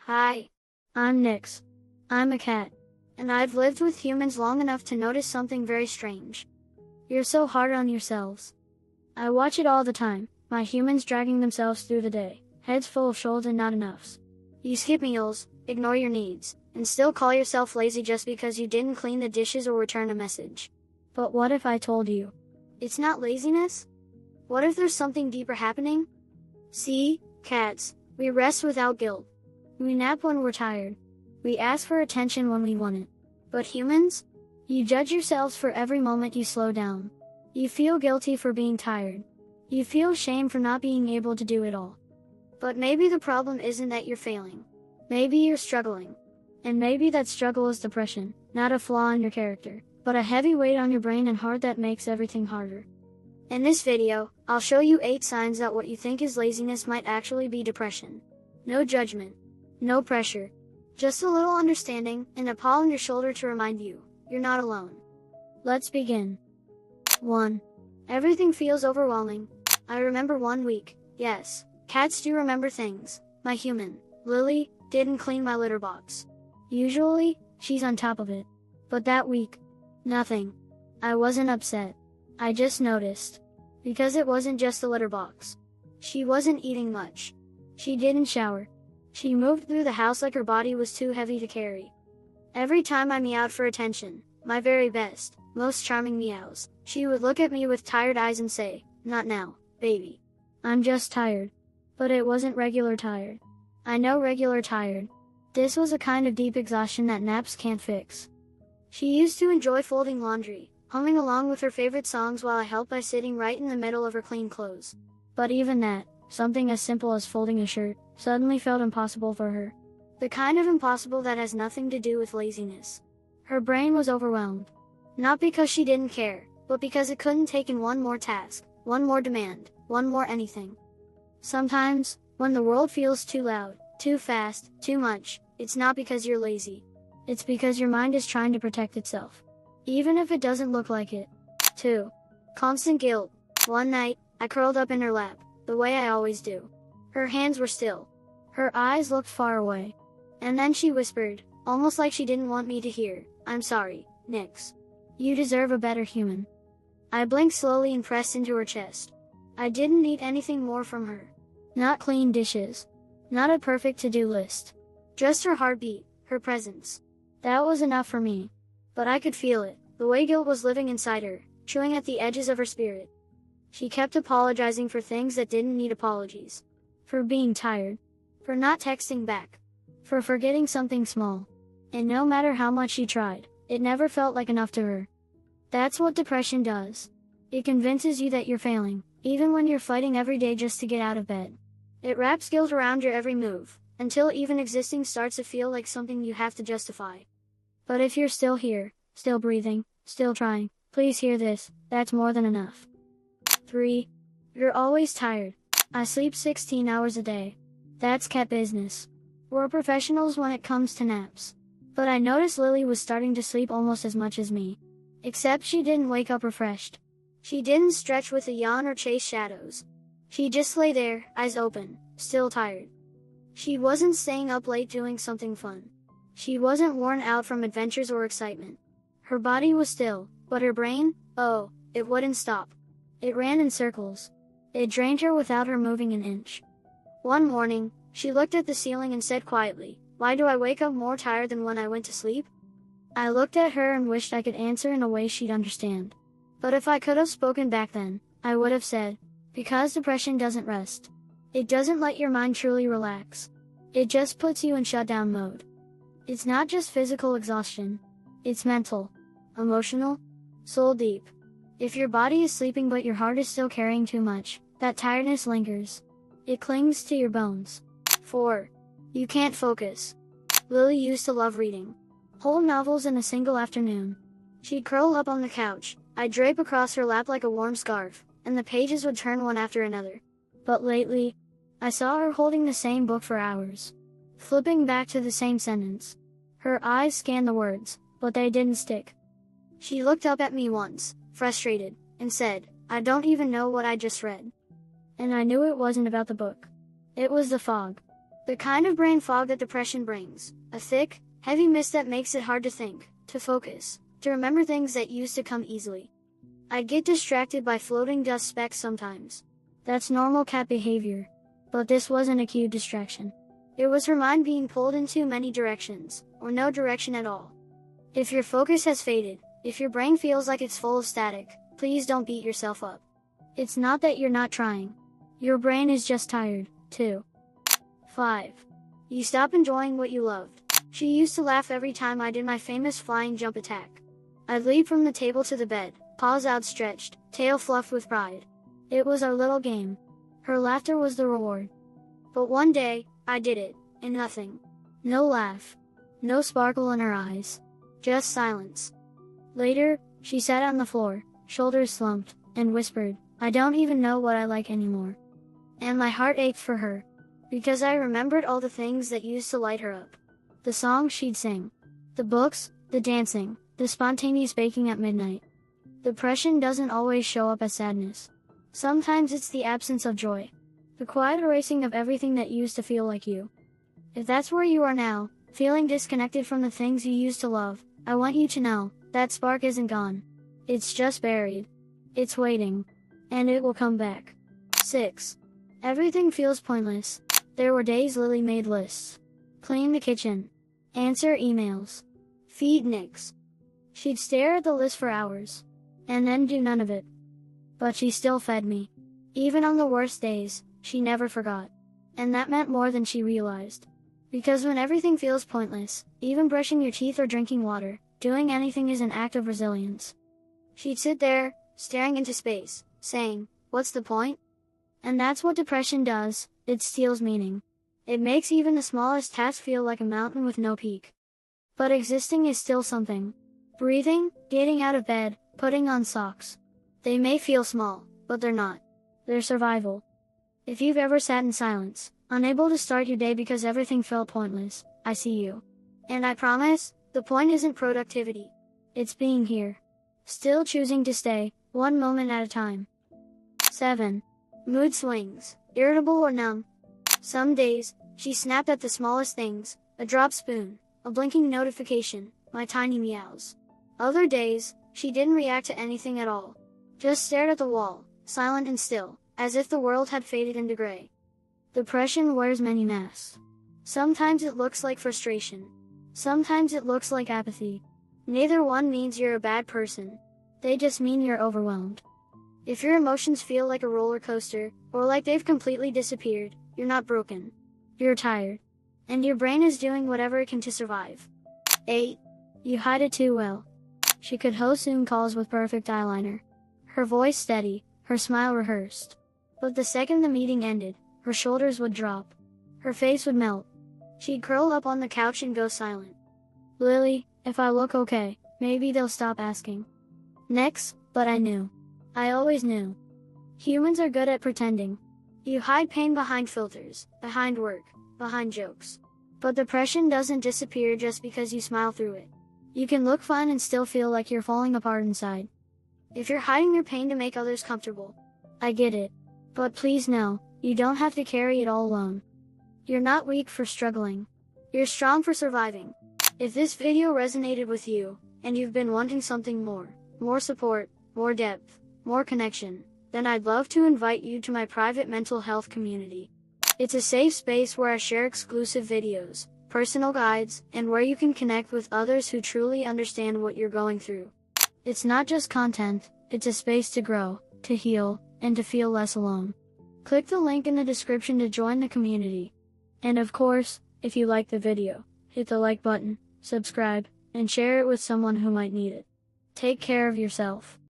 Hi, I'm Nix. I'm a cat, and I've lived with humans long enough to notice something very strange. You're so hard on yourselves. I watch it all the time, my humans dragging themselves through the day, heads full of shoulds and not enoughs. You skip meals, ignore your needs, and still call yourself lazy just because you didn't clean the dishes or return a message. But what if I told you? It's not laziness? What if there's something deeper happening? See, cats, we rest without guilt. We nap when we're tired. We ask for attention when we want it. But humans? You judge yourselves for every moment you slow down. You feel guilty for being tired. You feel shame for not being able to do it all. But maybe the problem isn't that you're failing. Maybe you're struggling. And maybe that struggle is depression, not a flaw in your character, but a heavy weight on your brain and heart that makes everything harder. In this video, I'll show you 8 signs that what you think is laziness might actually be depression. No judgment. No pressure. Just a little understanding and a paw on your shoulder to remind you, you're not alone. Let's begin. 1. Everything feels overwhelming. I remember one week. Yes, cats do remember things. My human, Lily, didn't clean my litter box. Usually, she's on top of it. But that week, nothing. I wasn't upset. I just noticed. Because it wasn't just the litter box. She wasn't eating much. She didn't shower. She moved through the house like her body was too heavy to carry. Every time I meowed for attention, my very best, most charming meows, she would look at me with tired eyes and say, "Not now, baby. I'm just tired." But it wasn't regular tired. I know regular tired. This was a kind of deep exhaustion that naps can't fix. She used to enjoy folding laundry, humming along with her favorite songs while I helped by sitting right in the middle of her clean clothes. But even that, something as simple as folding a shirt, suddenly felt impossible for her. The kind of impossible that has nothing to do with laziness. Her brain was overwhelmed. Not because she didn't care, but because it couldn't take in one more task, one more demand, one more anything. Sometimes, when the world feels too loud, too fast, too much, it's not because you're lazy. It's because your mind is trying to protect itself. Even if it doesn't look like it. 2. Constant guilt. One night, I curled up in her lap, the way I always do. Her hands were still. Her eyes looked far away. And then she whispered, almost like she didn't want me to hear, "I'm sorry, Nix. You deserve a better human." I blinked slowly and pressed into her chest. I didn't need anything more from her. Not clean dishes. Not a perfect to-do list. Just her heartbeat, her presence. That was enough for me. But I could feel it, the way guilt was living inside her, chewing at the edges of her spirit. She kept apologizing for things that didn't need apologies. For being tired. For not texting back. For forgetting something small. And no matter how much she tried, it never felt like enough to her. That's what depression does. It convinces you that you're failing, even when you're fighting every day just to get out of bed. It wraps guilt around your every move, until even existing starts to feel like something you have to justify. But if you're still here, still breathing, still trying, please hear this, that's more than enough. 3. You're always tired. I sleep 16 hours a day. That's cat business. We're professionals when it comes to naps. But I noticed Lily was starting to sleep almost as much as me. Except she didn't wake up refreshed. She didn't stretch with a yawn or chase shadows. She just lay there, eyes open, still tired. She wasn't staying up late doing something fun. She wasn't worn out from adventures or excitement. Her body was still, but her brain, oh, it wouldn't stop. It ran in circles. It drained her without her moving an inch. One morning, she looked at the ceiling and said quietly, "Why do I wake up more tired than when I went to sleep?" I looked at her and wished I could answer in a way she'd understand. But if I could have spoken back then, I would have said, because depression doesn't rest. It doesn't let your mind truly relax. It just puts you in shutdown mode. It's not just physical exhaustion. It's mental, emotional, soul deep. If your body is sleeping but your heart is still carrying too much, that tiredness lingers. It clings to your bones. 4. You can't focus. Lily used to love reading. Whole novels in a single afternoon. She'd curl up on the couch, I'd drape across her lap like a warm scarf, and the pages would turn one after another. But lately, I saw her holding the same book for hours. Flipping back to the same sentence. Her eyes scanned the words, but they didn't stick. She looked up at me once, frustrated, and said, "I don't even know what I just read." And I knew it wasn't about the book. It was the fog. The kind of brain fog that depression brings. A thick, heavy mist that makes it hard to think, to focus, to remember things that used to come easily. I'd get distracted by floating dust specks sometimes. That's normal cat behavior. But this wasn't a cute distraction. It was her mind being pulled in too many directions, or no direction at all. If your focus has faded, if your brain feels like it's full of static, please don't beat yourself up. It's not that you're not trying. Your brain is just tired, too. 5. You stop enjoying what you loved. She used to laugh every time I did my famous flying jump attack. I'd leap from the table to the bed, paws outstretched, tail fluffed with pride. It was our little game. Her laughter was the reward. But one day, I did it, and nothing. No laugh. No sparkle in her eyes. Just silence. Later, she sat on the floor, shoulders slumped, and whispered, "I don't even know what I like anymore." And my heart ached for her. Because I remembered all the things that used to light her up. The songs she'd sing. The books, the dancing, the spontaneous baking at midnight. Depression doesn't always show up as sadness. Sometimes it's the absence of joy. The quiet erasing of everything that used to feel like you. If that's where you are now, feeling disconnected from the things you used to love, I want you to know, that spark isn't gone. It's just buried. It's waiting. And it will come back. 6. Everything feels pointless. There were days Lily made lists. Clean the kitchen. Answer emails. Feed Nicks. She'd stare at the list for hours. And then do none of it. But she still fed me. Even on the worst days, she never forgot. And that meant more than she realized. Because when everything feels pointless, even brushing your teeth or drinking water, doing anything is an act of resilience. She'd sit there, staring into space, saying, "What's the point?" And that's what depression does, it steals meaning. It makes even the smallest task feel like a mountain with no peak. But existing is still something. Breathing, getting out of bed, putting on socks. They may feel small, but they're not. They're survival. If you've ever sat in silence, unable to start your day because everything felt pointless, I see you. And I promise, the point isn't productivity. It's being here. Still choosing to stay, one moment at a time. 7. Mood swings, irritable or numb. Some days, she snapped at the smallest things, a dropped spoon, a blinking notification, my tiny meows. Other days, she didn't react to anything at all. Just stared at the wall, silent and still, as if the world had faded into gray. Depression wears many masks. Sometimes it looks like frustration. Sometimes it looks like apathy. Neither one means you're a bad person. They just mean you're overwhelmed. If your emotions feel like a roller coaster, or like they've completely disappeared, you're not broken. You're tired. And your brain is doing whatever it can to survive. 8. You hide it too well. She could host Zoom calls with perfect eyeliner. Her voice steady, her smile rehearsed. But the second the meeting ended, her shoulders would drop. Her face would melt. She'd curl up on the couch and go silent. "Lily, if I look okay, maybe they'll stop asking." Next, but I knew. I always knew. Humans are good at pretending. You hide pain behind filters, behind work, behind jokes. But depression doesn't disappear just because you smile through it. You can look fine and still feel like you're falling apart inside. If you're hiding your pain to make others comfortable, I get it. But please know, you don't have to carry it all alone. You're not weak for struggling. You're strong for surviving. If this video resonated with you, and you've been wanting something more support, more depth, more connection, then I'd love to invite you to my private mental health community. It's a safe space where I share exclusive videos, personal guides, and where you can connect with others who truly understand what you're going through. It's not just content, it's a space to grow, to heal, and to feel less alone. Click the link in the description to join the community. And of course, if you like the video, hit the like button, subscribe, and share it with someone who might need it. Take care of yourself.